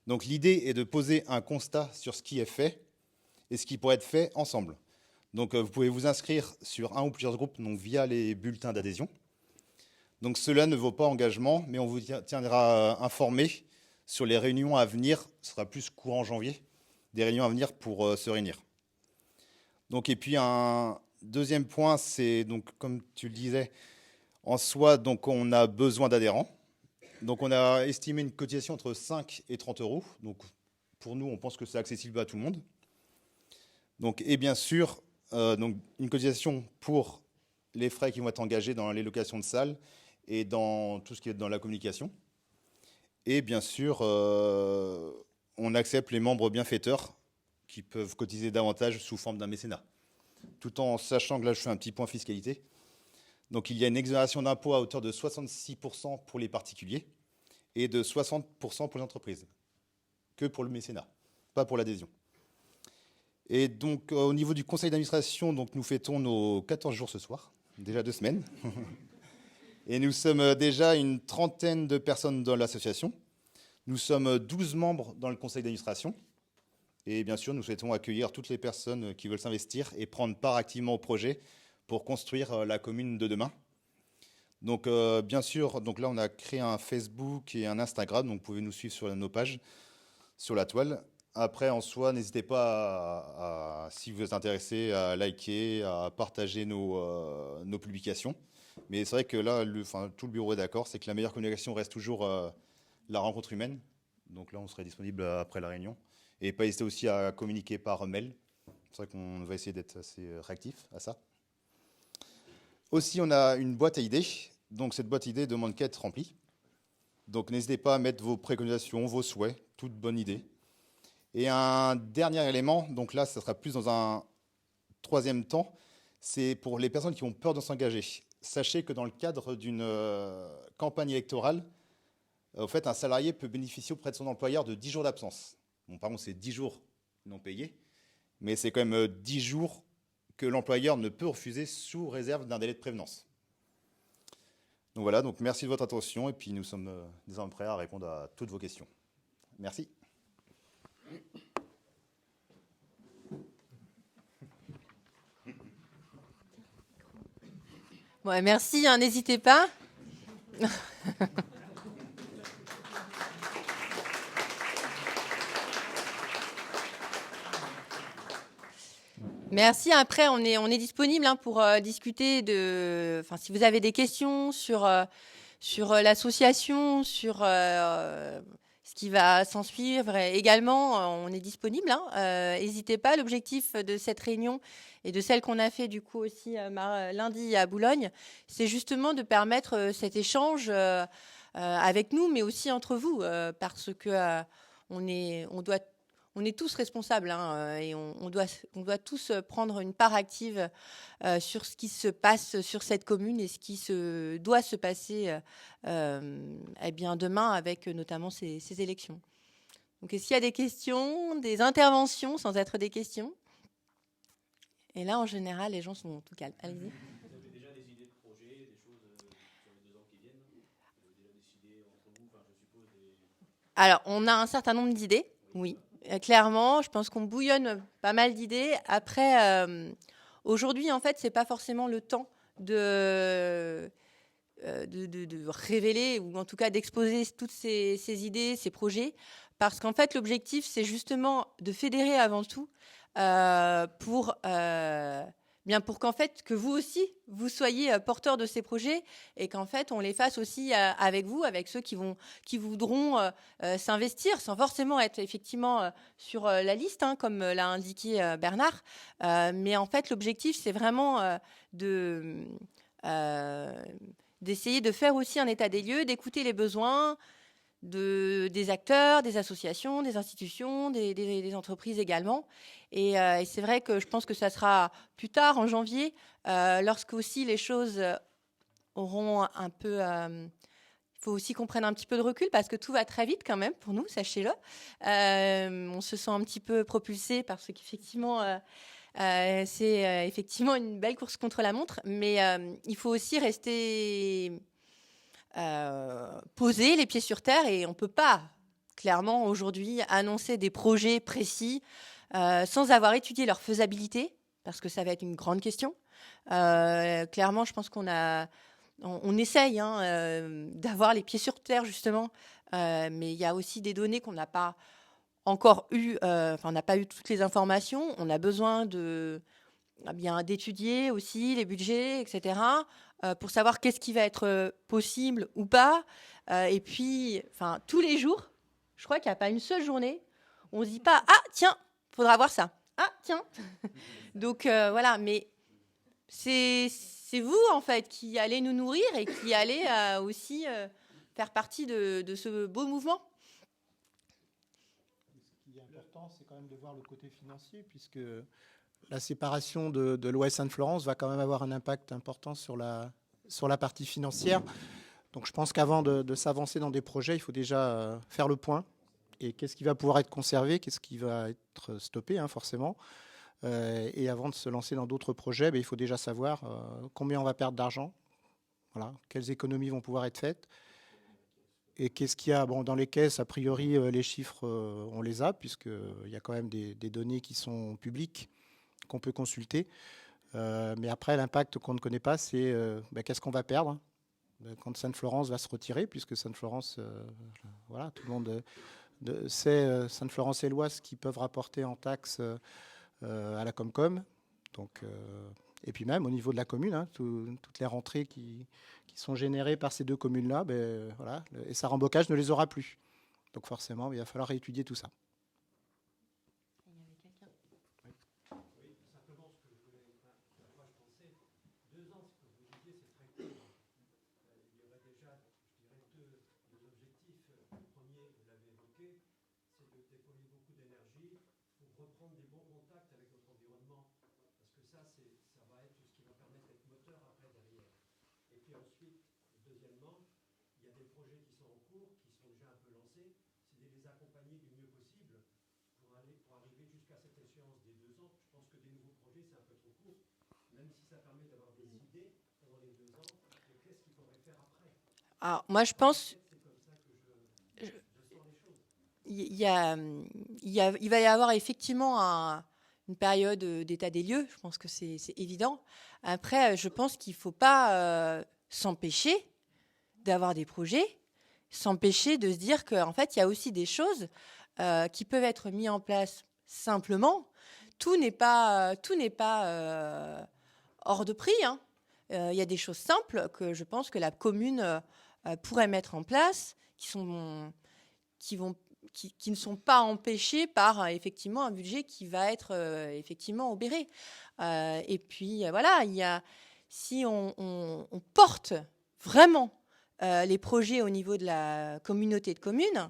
Donc l'idée est de poser un constat sur ce qui est fait et ce qui pourrait être fait ensemble. Donc vous pouvez vous inscrire sur un ou plusieurs groupes donc, via les bulletins d'adhésion. Donc cela ne vaut pas engagement, mais on vous tiendra informé sur les réunions à venir, ce sera plus courant janvier, des réunions à venir pour se réunir. Donc, et puis un deuxième point, c'est donc comme tu le disais, en soi, donc on a besoin d'adhérents. Donc on a estimé une cotisation entre 5 et 30 euros. Donc pour nous, on pense que c'est accessible à tout le monde. Donc, et bien sûr, donc une cotisation pour les frais qui vont être engagés dans les locations de salles et dans tout ce qui est dans la communication. Et bien sûr, on accepte les membres bienfaiteurs qui peuvent cotiser davantage sous forme d'un mécénat. Tout en sachant que là, je fais un petit point fiscalité. Donc, il y a une exonération d'impôt à hauteur de 66% pour les particuliers et de 60% pour les entreprises, que pour le mécénat, pas pour l'adhésion. Et donc, au niveau du conseil d'administration, donc, nous fêtons nos 14 jours ce soir, déjà 2 semaines. Et nous sommes déjà une trentaine de personnes dans l'association. Nous sommes 12 membres dans le conseil d'administration. Et bien sûr, nous souhaitons accueillir toutes les personnes qui veulent s'investir et prendre part activement au projet pour construire la commune de demain. Donc, bien sûr, donc là, on a créé un Facebook et un Instagram. Donc, vous pouvez nous suivre sur nos pages, sur la toile. Après, en soi, n'hésitez pas, si vous êtes intéressé, à liker, à partager nos publications. Mais c'est vrai que là, tout le bureau est d'accord, c'est que la meilleure communication reste toujours la rencontre humaine. Donc là, on serait disponible après la réunion. Et pas hésiter aussi à communiquer par mail. C'est vrai qu'on va essayer d'être assez réactif à ça. Aussi, on a une boîte à idées. Donc cette boîte à idées demande qu'à être remplie. Donc n'hésitez pas à mettre vos préconisations, vos souhaits, toute bonne idée. Et un dernier élément, donc là, ça sera plus dans un 3e temps, c'est pour les personnes qui ont peur de s'engager. Sachez que dans le cadre d'une campagne électorale, au fait, un salarié peut bénéficier auprès de son employeur de 10 jours d'absence. Bon, par contre, c'est 10 jours non payés, mais c'est quand même 10 jours que l'employeur ne peut refuser sous réserve d'un délai de prévenance. Donc voilà, donc merci de votre attention et puis nous sommes désormais prêts à répondre à toutes vos questions. Merci. Ouais, merci, hein, n'hésitez pas. Merci. Après, on est disponible hein, pour discuter de. Enfin, si vous avez des questions sur l'association, sur ce qui va s'en suivre, également, on est disponible. N'hésitez pas. L'objectif de cette réunion et de celle qu'on a fait du coup aussi lundi à Boulogne, c'est justement de permettre cet échange avec nous, mais aussi entre vous, parce que on est tous responsables hein, et on doit tous prendre une part active sur ce qui se passe sur cette commune et ce qui doit se passer eh bien demain avec notamment ces élections. Donc, est-ce qu'il y a des questions, des interventions sans être des questions? Et là, en général, les gens sont tout calmes. Allez-y. Vous avez déjà des idées de projets, des choses sur les 2 ans qui viennent? Vous avez déjà décidé entre vous, enfin, je suppose, Alors, on a un certain nombre d'idées, oui. Clairement, je pense qu'on bouillonne pas mal d'idées. Après, aujourd'hui, en fait, c'est pas forcément le temps de révéler ou en tout cas d'exposer toutes ces idées, ces projets, parce qu'en fait, l'objectif, c'est justement de fédérer avant tout pour qu'en fait, que vous aussi, vous soyez porteurs de ces projets et qu'en fait, on les fasse aussi avec vous, avec ceux qui voudront s'investir sans forcément être effectivement sur la liste, hein, comme l'a indiqué Bernard. Mais en fait, l'objectif, c'est vraiment d'essayer de faire aussi un état des lieux, d'écouter les besoins des acteurs, des associations, des institutions, des entreprises également. Et c'est vrai que je pense que ça sera plus tard, en janvier, lorsque aussi les choses auront un peu... il faut aussi qu'on prenne un petit peu de recul parce que tout va très vite quand même pour nous, sachez-le. On se sent un petit peu propulsé parce qu'effectivement... c'est effectivement une belle course contre la montre, mais il faut aussi rester posé, les pieds sur terre, et on ne peut pas clairement aujourd'hui annoncer des projets précis sans avoir étudié leur faisabilité, parce que ça va être une grande question. Clairement, je pense on essaye hein, d'avoir les pieds sur terre justement, mais il y a aussi des données qu'on n'a pas encore eu, on n'a pas eu toutes les informations. On a besoin d'étudier aussi les budgets, etc., pour savoir qu'est-ce qui va être possible ou pas. Et puis, tous les jours, je crois qu'il n'y a pas une seule journée où on ne se dit pas « Ah, tiens, il faudra voir ça. Ah, tiens !» Donc, voilà, mais c'est vous, en fait, qui allez nous nourrir et qui allez aussi faire partie de ce beau mouvement. Ce qui est important, c'est quand même de voir le côté financier, puisque la séparation de l'Ouest Sainte-Florence va quand même avoir un impact important sur la partie financière. Donc je pense qu'avant de s'avancer dans des projets, il faut déjà faire le point. Et qu'est-ce qui va pouvoir être conservé, qu'est-ce qui va être stoppé, hein, forcément. Et avant de se lancer dans d'autres projets, il faut déjà savoir combien on va perdre d'argent, voilà, quelles économies vont pouvoir être faites. Et qu'est-ce qu'il y a dans les caisses, a priori, les chiffres, on les a, puisqu'il y a quand même des données qui sont publiques, qu'on peut consulter. Mais après, l'impact qu'on ne connaît pas, c'est qu'est-ce qu'on va perdre quand Sainte-Florence va se retirer, puisque Sainte-Florence, voilà, tout le monde sait Sainte-Florence et l'Oise qui peuvent rapporter en taxes à la Comcom. Donc, et puis même au niveau de la commune, hein, toutes les rentrées qui sont générées par ces deux communes-là, voilà, et ça rembocage ne les aura plus. Donc forcément, il va falloir réétudier tout ça. Alors, moi, je pense il va y avoir effectivement une période d'état des lieux, je pense que c'est évident. Après, je pense qu'il ne faut pas s'empêcher d'avoir des projets, s'empêcher de se dire qu'en fait, il y a aussi des choses qui peuvent être mises en place simplement. Tout n'est pas hors de prix, hein. Il y a des choses simples que je pense que la commune pourrait mettre en place, qui ne sont pas empêchées par effectivement un budget qui va être effectivement obéré. Et puis voilà, si on porte vraiment les projets au niveau de la communauté de communes,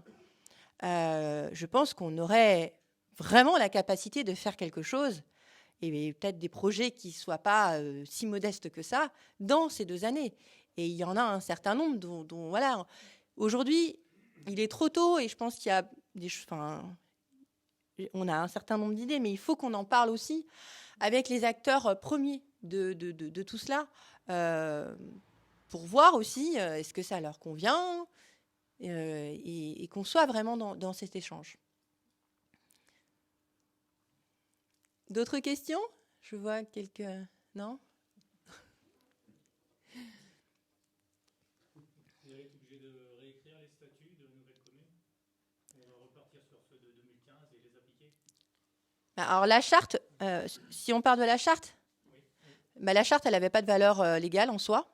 je pense qu'on aurait vraiment la capacité de faire quelque chose, et peut-être des projets qui ne soient pas si modestes que ça dans ces 2 années. Et il y en a un certain nombre dont voilà. Aujourd'hui, il est trop tôt, et je pense qu'il y a on a un certain nombre d'idées, mais il faut qu'on en parle aussi avec les acteurs premiers de tout cela, pour voir aussi est-ce que ça leur convient, et qu'on soit vraiment dans cet échange. D'autres questions? Je vois quelques... Non? Vous allez être obligé de réécrire les statuts de nouvelles communes? On va repartir sur ceux de 2015 et les appliquer? Alors la charte, si on parle de la charte, la charte, elle n'avait pas de valeur légale en soi.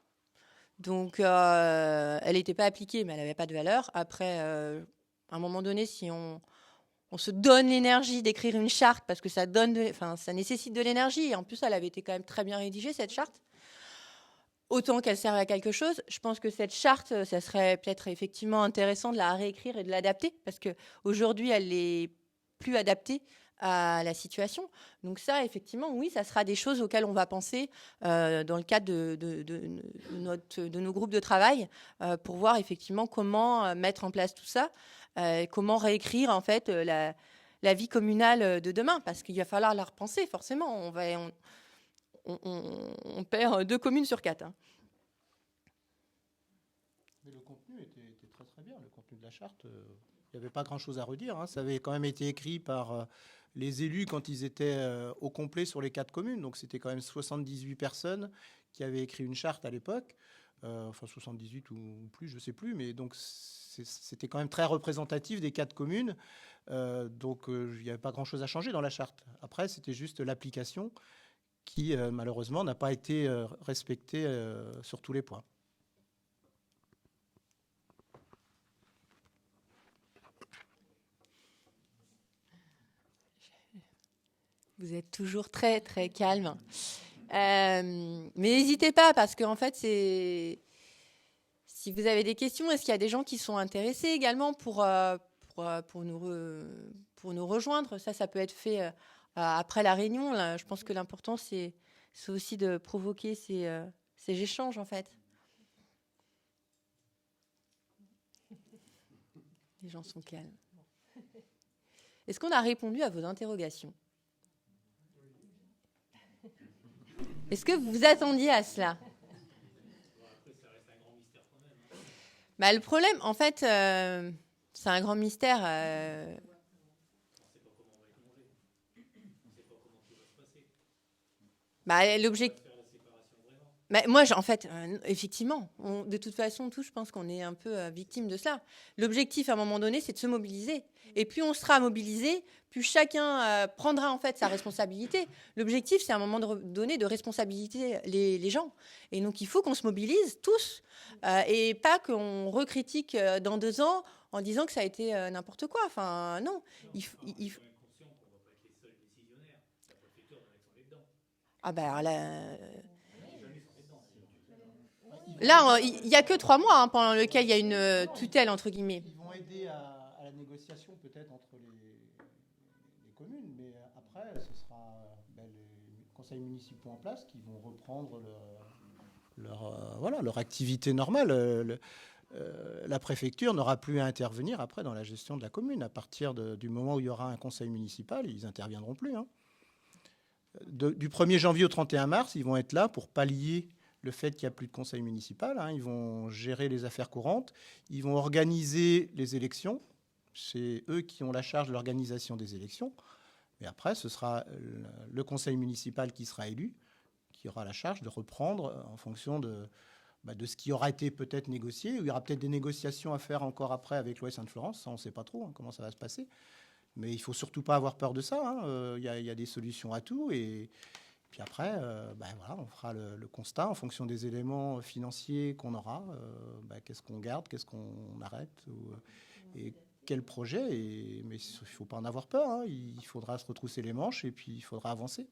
Donc, elle n'était pas appliquée, mais elle n'avait pas de valeur. Après, à un moment donné, si on se donne l'énergie d'écrire une charte, parce que ça nécessite de l'énergie, et en plus, elle avait été quand même très bien rédigée, cette charte, autant qu'elle serve à quelque chose. Je pense que cette charte, ça serait peut-être effectivement intéressant de la réécrire et de l'adapter, parce qu'aujourd'hui, elle n'est plus adaptée à la situation. Donc ça, effectivement, oui, ça sera des choses auxquelles on va penser dans le cadre de nos groupes de travail, pour voir effectivement comment mettre en place tout ça, comment réécrire en fait la vie communale de demain, parce qu'il va falloir la repenser forcément. On perd 2 communes sur 4. Hein. Mais le contenu était très très bien. Le contenu de la charte, il n'y avait pas grand-chose à redire. Hein. Ça avait quand même été écrit par les élus quand ils étaient au complet sur les 4 communes. Donc c'était quand même 78 personnes qui avaient écrit une charte à l'époque. Enfin 78 ou plus, je ne sais plus. Mais donc c'était quand même très représentatif des 4 communes. Donc il n'y avait pas grand-chose à changer dans la charte. Après, c'était juste l'application qui, malheureusement, n'a pas été respectée sur tous les points. Vous êtes toujours très, très calme. Mais n'hésitez pas, parce qu'en fait, si vous avez des questions, est-ce qu'il y a des gens qui sont intéressés également pour nous rejoindre? Ça peut être fait après la réunion. Là. Je pense que l'important, c'est aussi de provoquer ces échanges, en fait. Les gens sont calmes. Est-ce qu'on a répondu à vos interrogations? Est-ce que vous vous attendiez à cela? Le problème, en fait, c'est un grand mystère. L'objectif. Moi, en fait, effectivement, de toute façon, je pense qu'on est un peu victime de cela. L'objectif, à un moment donné, c'est de se mobiliser. Et plus on sera mobilisé, plus chacun prendra en fait sa responsabilité. L'objectif, c'est à un moment donné de responsabiliser les gens. Et donc, il faut qu'on se mobilise tous, et pas qu'on recritique dans 2 ans en disant que ça a été n'importe quoi. Enfin, non. Là, il n'y a que 3 mois pendant lesquels il y a une tutelle, entre guillemets. Ils vont aider à la négociation peut-être entre les communes, mais après, ce sera les conseils municipaux en place qui vont reprendre leur activité normale. La préfecture n'aura plus à intervenir après dans la gestion de la commune. À partir du moment où il y aura un conseil municipal, ils n'interviendront plus. Hein. Du 1er janvier au 31 mars, ils vont être là pour pallier le fait qu'il n'y a plus de conseil municipal. Hein. Ils vont gérer les affaires courantes. Ils vont organiser les élections. C'est eux qui ont la charge de l'organisation des élections. Et après, ce sera le conseil municipal qui sera élu, qui aura la charge de reprendre en fonction de ce qui aura été peut-être négocié. Il y aura peut-être des négociations à faire encore après avec l'Ouest Sainte-Florence. Ça, on ne sait pas trop comment ça va se passer. Mais il ne faut surtout pas avoir peur de ça. Il y a des solutions à tout. Et puis après, voilà, on fera le constat en fonction des éléments financiers qu'on aura. Qu'est-ce qu'on garde, qu'est-ce qu'on arrête et quel projet. Mais il ne faut pas en avoir peur. Il faudra se retrousser les manches et puis il faudra avancer.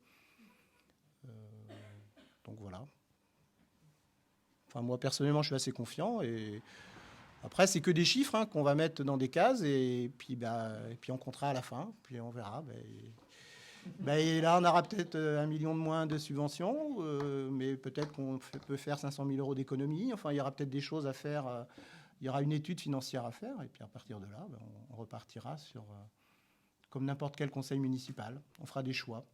Donc voilà. Enfin, moi, personnellement, je suis assez confiant. Et après, c'est que des chiffres qu'on va mettre dans des cases. Et puis on comptera à la fin. Puis on verra. Et là, on aura peut-être 1 million de moins de subventions. Mais peut-être qu'on peut faire 500 000 euros d'économie. Enfin, il y aura peut-être des choses à faire. Il y aura une étude financière à faire. Et puis à partir de là, on repartira sur, comme n'importe quel conseil municipal. On fera des choix.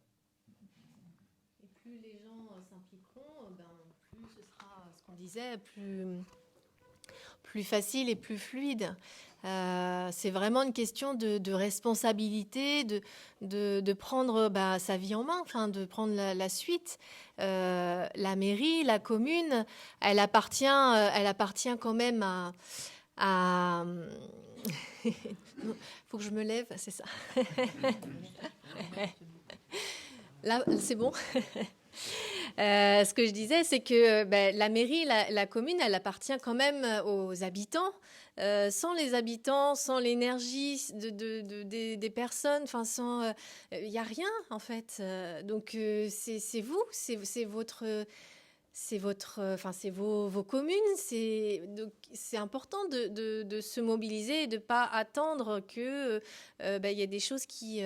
Et plus les gens s'impliqueront, plus ce sera, ce qu'on disait, plus facile et plus fluide. C'est vraiment une question de responsabilité, de prendre sa vie en main, enfin de prendre la suite. La mairie, la commune, elle appartient quand même à faut que je me lève, c'est ça. Là, c'est bon. Ce que je disais, c'est que la mairie, la commune, elle appartient quand même aux habitants. Sans les habitants, sans l'énergie des personnes, enfin sans, il n'y a rien en fait. Donc c'est vous, c'est vos communes. Donc c'est important de se mobiliser et de pas attendre que y ait des choses qui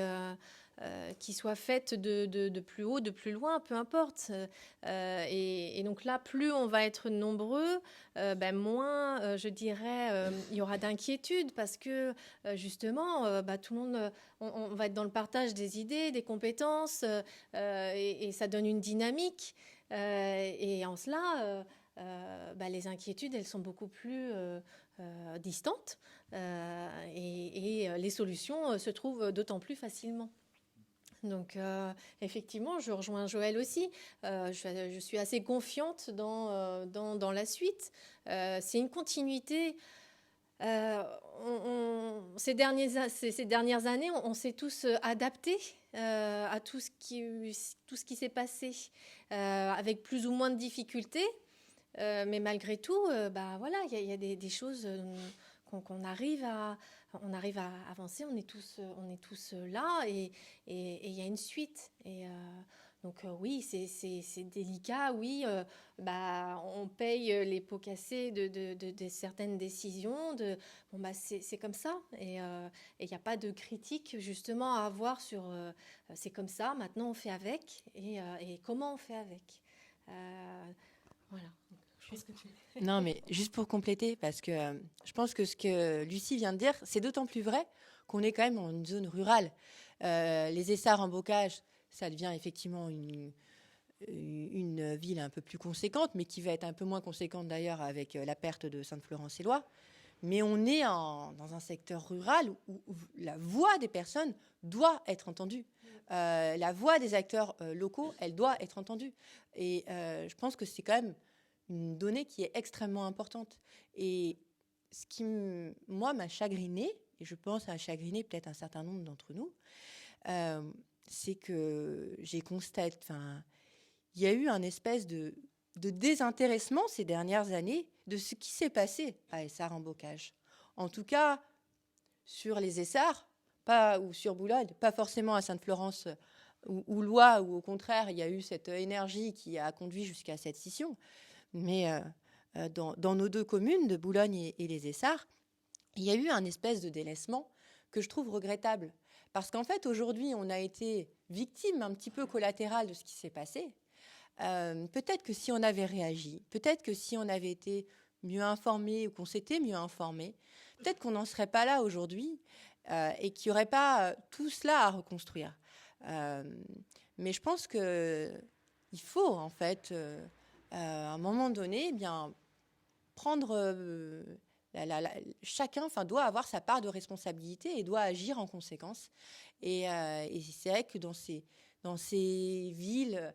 soient faites de plus haut, de plus loin, peu importe. Et donc là, plus on va être nombreux, moins, je dirais, il y aura d'inquiétude parce que justement, tout le monde, on va être dans le partage des idées, des compétences, et ça donne une dynamique. Et en cela, les inquiétudes, elles sont beaucoup plus distantes, et les solutions se trouvent d'autant plus facilement. Donc, effectivement, je rejoins Joël aussi. Je suis assez confiante dans la suite. C'est une continuité. Ces dernières années, on s'est tous adaptés à tout ce qui s'est passé, avec plus ou moins de difficultés. Mais malgré tout, voilà, il y a des choses qu'on arrive à avancer. On est tous là et il y a une suite. Et donc oui, c'est délicat. Oui, on paye les pots cassés de certaines décisions. C'est comme ça. Et il n'y a pas de critique justement à avoir sur. C'est comme ça. Maintenant, on fait avec. Et comment on fait avec. Voilà. Non, mais juste pour compléter, parce que je pense que ce que Lucie vient de dire, c'est d'autant plus vrai qu'on est quand même en une zone rurale. Les essarts en bocage, ça devient effectivement une ville un peu plus conséquente, mais qui va être un peu moins conséquente d'ailleurs avec la perte de Sainte-Florence-et-Loire. Mais on est dans un secteur rural où la voix des personnes doit être entendue. La voix des acteurs locaux, elle doit être entendue. Et je pense que c'est quand même une donnée qui est extrêmement importante. Et ce qui, moi, m'a chagrinée, et je pense à chagriner peut-être un certain nombre d'entre nous, c'est que j'ai constaté, il y a eu un espèce de désintéressement ces dernières années de ce qui s'est passé à Essarts-en-Bocage. En tout cas, sur les Essarts, ou sur Boulogne, pas forcément à Sainte-Florence ou Loie, où au contraire, il y a eu cette énergie qui a conduit jusqu'à cette scission. Mais dans nos deux communes, de Boulogne et les Essarts, il y a eu un espèce de délaissement que je trouve regrettable. Parce qu'en fait, aujourd'hui, on a été victime un petit peu collatérale de ce qui s'est passé. Peut-être que si on avait réagi, peut-être que si on avait été mieux informé ou qu'on s'était mieux informé, peut-être qu'on n'en serait pas là aujourd'hui et qu'il n'y aurait pas tout cela à reconstruire. Mais je pense qu'il faut, en fait, à un moment donné, prendre chacun doit avoir sa part de responsabilité et doit agir en conséquence. Et c'est vrai que dans ces villes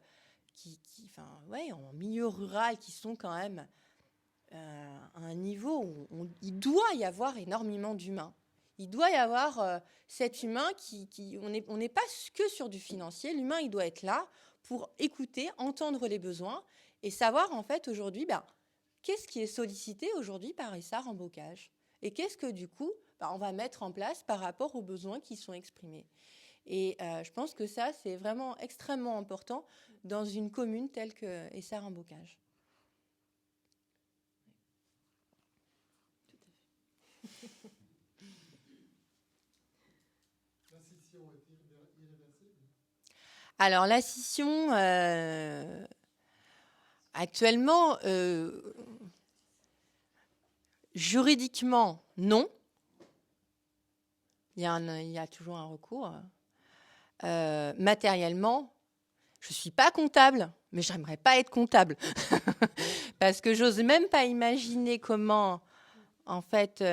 en milieu rural qui sont quand même à un niveau où il doit y avoir énormément d'humains. Il doit y avoir cet humain on n'est pas que sur du financier. L'humain, il doit être là pour écouter, entendre les besoins et savoir en fait aujourd'hui qu'est-ce qui est sollicité aujourd'hui par Essar en bocage et qu'est-ce que du coup on va mettre en place par rapport aux besoins qui sont exprimés. Et je pense que ça, c'est vraiment extrêmement important dans une commune telle que Essar en bocage. Alors, la scission, actuellement, juridiquement, non. Il y a toujours un recours. Matériellement, je ne suis pas comptable, mais je n'aimerais pas être comptable. Parce que j'ose même pas imaginer comment, en fait,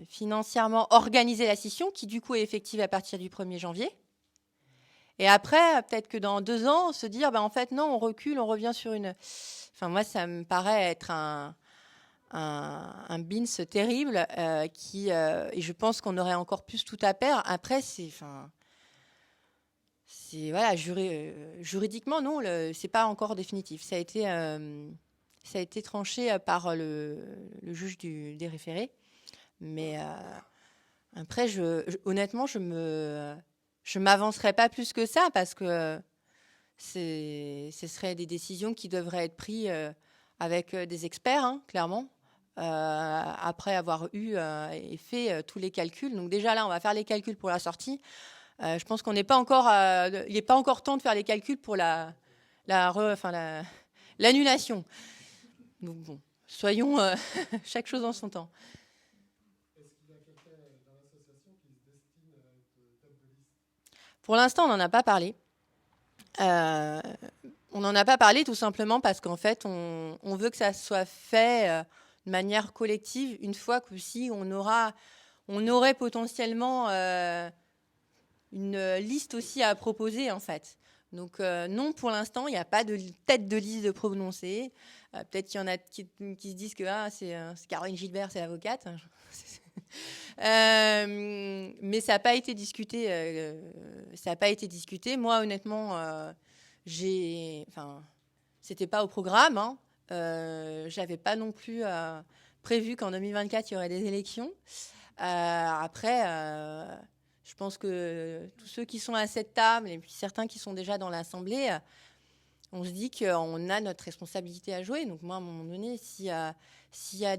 financièrement, organiser la scission, qui du coup est effective à partir du 1er janvier. Et après, peut-être que dans 2 ans, se dire, en fait, non, on recule, on revient sur une... moi, ça me paraît être un bins terrible et je pense qu'on aurait encore plus tout à perdre. Après, juridiquement, non, c'est pas encore définitif. Ça a été tranché par le juge des référés. Mais après, honnêtement, je m'avancerai pas plus que ça parce que ce seraient des décisions qui devraient être prises avec des experts, clairement, après avoir eu et fait tous les calculs. Donc déjà là, on va faire les calculs pour la sortie. Je pense qu'on n'est pas encore, il n'est pas encore temps de faire les calculs pour l'annulation. Donc bon, soyons chaque chose en son temps. Pour l'instant, on n'en a pas parlé. On n'en a pas parlé tout simplement parce qu'en fait, on veut que ça soit fait de manière collective une fois qu'aussi on aurait potentiellement une liste aussi à proposer en fait. Donc non, pour l'instant, il n'y a pas de tête de liste de prononcée. Peut-être qu'il y en a qui se disent que c'est Caroline Gilbert, c'est l'avocate. Mais ça n'a pas été discuté. Moi, honnêtement, c'était pas au programme. J'avais pas non plus prévu qu'en 2024 il y aurait des élections. Après, je pense que tous ceux qui sont à cette table et puis certains qui sont déjà dans l'Assemblée, on se dit qu'on a notre responsabilité à jouer. Donc moi, à un moment donné, s'il y a s'il y a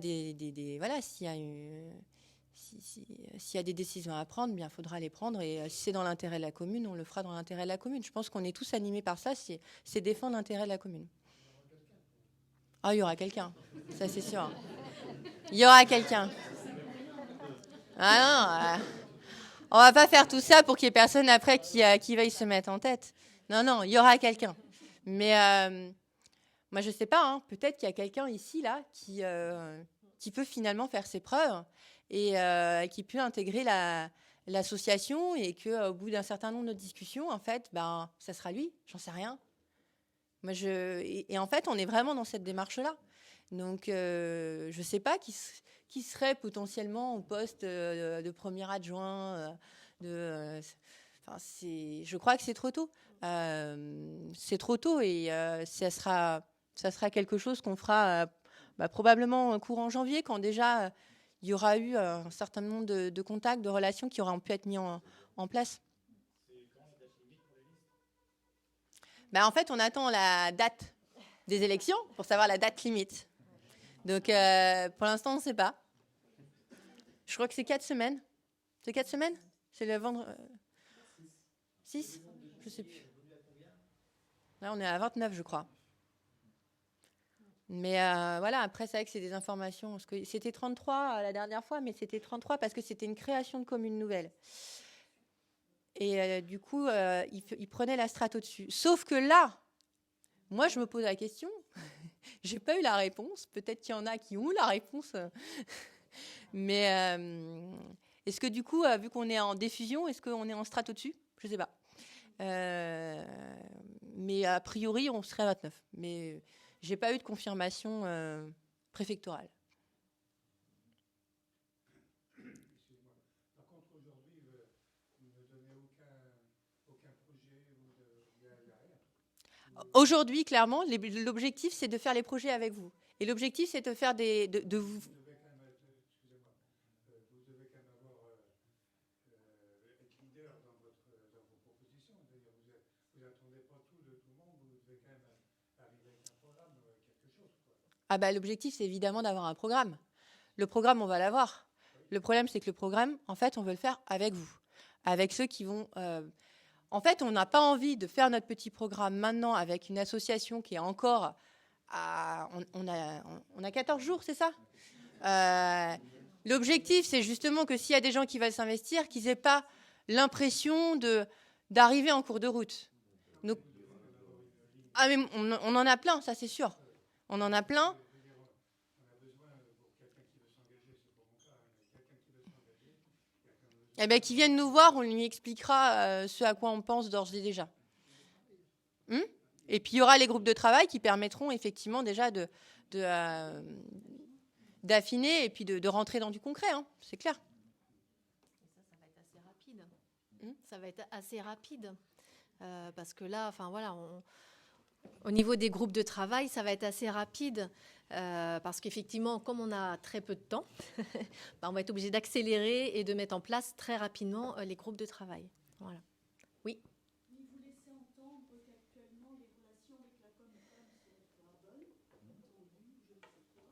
des décisions à prendre, bien, il faudra les prendre. Et si c'est dans l'intérêt de la commune, on le fera dans l'intérêt de la commune. Je pense qu'on est tous animés par ça, c'est défendre l'intérêt de la commune. Ah, il y aura quelqu'un, ça c'est sûr. Il y aura quelqu'un. Ah non, on va pas faire tout ça pour qu'il y ait personne après qui veuille se mettre en tête. Non, il y aura quelqu'un. Mais moi, je sais pas, peut-être qu'il y a quelqu'un ici, là, qui peut finalement faire ses preuves et qui peut intégrer l'association et qu'au bout d'un certain nombre de discussions, en fait, ça sera lui, j'en sais rien. Moi, et en fait, on est vraiment dans cette démarche-là. Donc, je sais pas qui serait potentiellement au poste de premier adjoint. Je crois que c'est trop tôt. C'est trop tôt et ça sera quelque chose qu'on fera probablement courant janvier, quand déjà il y aura eu un certain nombre de contacts, de relations qui auront pu être mis en place. En fait, on attend la date des élections pour savoir la date limite. Donc, pour l'instant, on ne sait pas. Je crois que c'est 4 semaines. C'est 4 semaines ? C'est le vendredi 6 ? Je ne sais plus. Là, on est à 29, je crois. Mais voilà, après, c'est vrai que c'est des informations. Parce que c'était 33 la dernière fois, mais c'était 33 parce que c'était une création de commune nouvelle. Et du coup, ils prenaient la strate au-dessus. Sauf que là, moi, je me pose la question, j'ai pas eu la réponse. Peut-être qu'il y en a qui ont eu la réponse. Mais est-ce que du coup, vu qu'on est en diffusion, est-ce qu'on est en strate au-dessus? Je sais pas. Mais a priori, on serait à 29. Mais j'ai pas eu de confirmation préfectorale. Par contre, aujourd'hui, vous ne donnez aucun projet ou il y a rien. Aujourd'hui, clairement, l'objectif, c'est de faire les projets avec vous. Et l'objectif, c'est de faire de vous. Vous devez quand même, excusez-moi, vous devez quand même être leader dans vos propositions. Vous n'attendez pas tout de tout le monde, vous devez quand même arriver avec un programme, quelque chose, quoi. Ah bah, l'objectif, c'est évidemment d'avoir un programme. Le programme, on va l'avoir. Le problème, c'est que le programme, en fait, on veut le faire avec vous. Avec ceux qui vont... En fait, on n'a pas envie de faire notre petit programme maintenant avec une association qui est encore... On a 14 jours, c'est ça? L'objectif, c'est justement que s'il y a des gens qui veulent s'investir, qu'ils n'aient pas l'impression d'arriver en cours de route. Donc, ah, mais on en a plein, ça c'est sûr. On en a plein. Eh bien, qu'ils viennent nous voir, on lui expliquera ce à quoi on pense d'ores et déjà. Et puis, il y aura les groupes de travail qui permettront effectivement déjà d'affiner et puis de rentrer dans du concret, hein, c'est clair. Ça va être assez rapide. Ça va être assez rapide. Parce que là, enfin voilà, au niveau des groupes de travail, ça va être assez rapide. Parce qu'effectivement, comme on a très peu de temps, on va être obligé d'accélérer et de mettre en place très rapidement les groupes de travail. Voilà. Oui. Vous laissez entendre qu'actuellement les relations avec la Comcom sont pas bonnes, tendues, je ne sais quoi.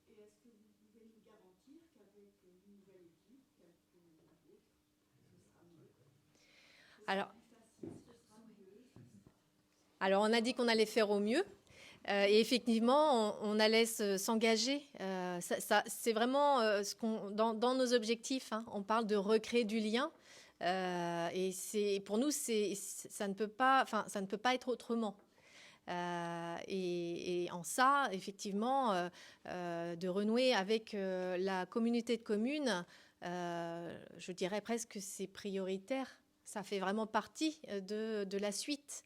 Et est-ce que vous pouvez nous garantir qu'avec une nouvelle équipe, telle que la vôtre, ce sera mieux? Alors, on a dit qu'on allait faire au mieux. Et effectivement, on allait s'engager. C'est vraiment dans nos objectifs. Hein, on parle de recréer du lien. Et pour nous, ça ne peut pas être autrement. Et en ça, effectivement, de renouer avec la communauté de communes, je dirais presque que c'est prioritaire. Ça fait vraiment partie de la suite.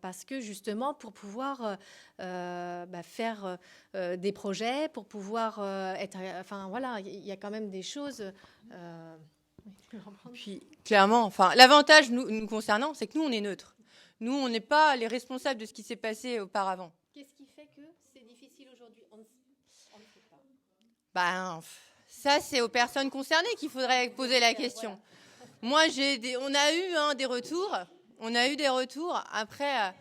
Parce que justement, pour pouvoir faire des projets, pour pouvoir être... Enfin, voilà, il y a quand même des choses... Puis, clairement, enfin, l'avantage nous concernant, c'est que nous, on est neutre. Nous, on n'est pas les responsables de ce qui s'est passé auparavant. Qu'est-ce qui fait que c'est difficile aujourd'hui? On ne sait pas. Ben, ça, c'est aux personnes concernées qu'il faudrait poser la question. Voilà. Moi, on a eu des retours. On a eu des retours. Après,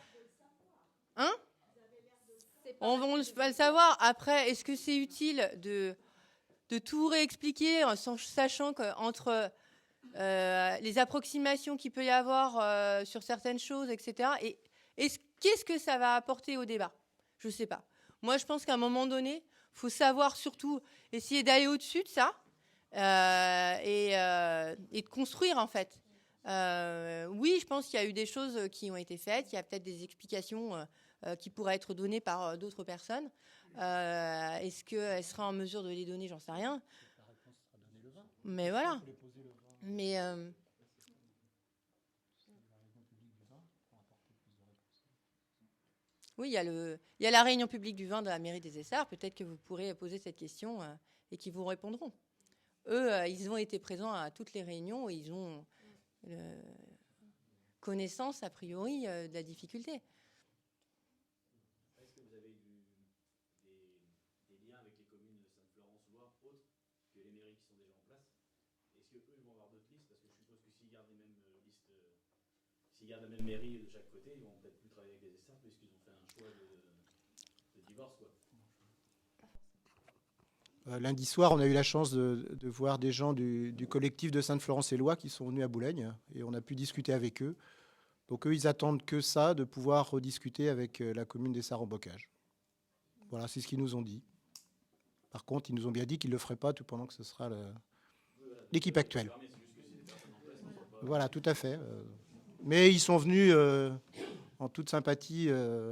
on va le savoir. Après, est-ce que c'est utile de tout réexpliquer, sachant qu'entre les approximations qu'il peut y avoir sur certaines choses, etc. Et qu'est-ce que ça va apporter au débat? Je ne sais pas. Moi, je pense qu'à un moment donné, il faut savoir surtout essayer d'aller au-dessus de ça et de construire, en fait. Oui, je pense qu'il y a eu des choses qui ont été faites. Il y a peut-être des explications qui pourraient être données par d'autres personnes. Est-ce qu'elle sera en mesure de les donner? J'en sais rien. Mais voilà. Mais oui, il y a la réunion publique du vin de la mairie des Essarts. Peut-être que vous pourrez poser cette question et qu'ils vous répondront. Eux, ils ont été présents à toutes les réunions et ils ont connaissance, a priori, de la difficulté. Est-ce que vous avez des liens avec les communes de Sainte-Florence-Loire autres que les mairies qui sont déjà en place? Est-ce qu'eux vont avoir d'autres listes? Parce que je suppose que s'ils gardent les mêmes listes, s'ils gardent la même mairie de chaque côté, ils vont peut-être plus travailler avec les Essarts puisqu'ils ont fait un choix de divorce, quoi. Lundi soir, on a eu la chance de voir des gens du collectif de Sainte-Florence-et-Loire qui sont venus à Boulogne et on a pu discuter avec eux. Donc eux, ils attendent que ça, de pouvoir rediscuter avec la commune d'Essarts-en-Bocage. Voilà, c'est ce qu'ils nous ont dit. Par contre, ils nous ont bien dit qu'ils ne le feraient pas tout pendant que ce sera l'équipe actuelle. Voilà, tout à fait. Mais ils sont venus en toute sympathie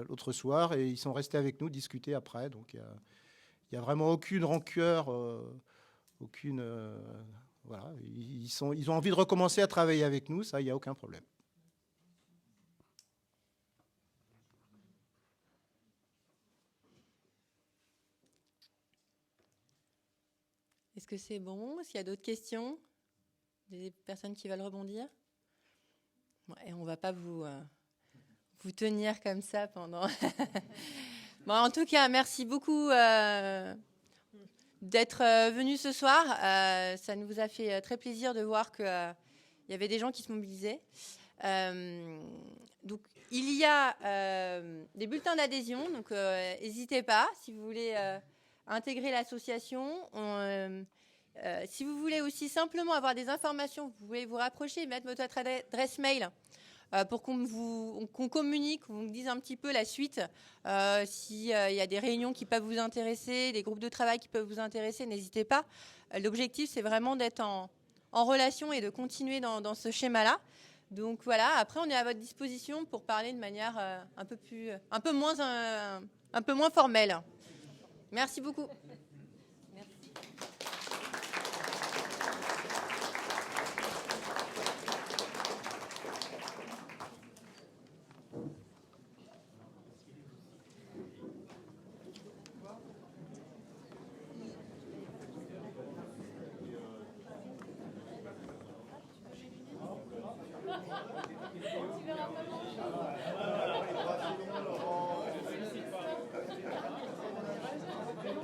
l'autre soir et ils sont restés avec nous discuter après. Donc il y a vraiment aucune rancœur, aucune voilà. Ils ont envie de recommencer à travailler avec nous, ça il n'y a aucun problème. Est-ce que c'est bon? S'il y a d'autres questions? Des personnes qui veulent rebondir? Et on ne va pas vous tenir comme ça pendant... Bon, en tout cas, merci beaucoup d'être venu ce soir. Ça nous a fait très plaisir de voir qu'il y avait des gens qui se mobilisaient. Donc, il y a des bulletins d'adhésion, donc n'hésitez pas si vous voulez intégrer l'association. Si vous voulez aussi simplement avoir des informations, vous pouvez vous rapprocher et mettre votre adresse mail pour qu'on communique, qu'on vous dise un petit peu la suite. S'il y a des réunions qui peuvent vous intéresser, des groupes de travail qui peuvent vous intéresser, n'hésitez pas. L'objectif, c'est vraiment d'être en relation et de continuer dans ce schéma-là. Donc voilà, après, on est à votre disposition pour parler de manière un peu moins formelle. Merci beaucoup.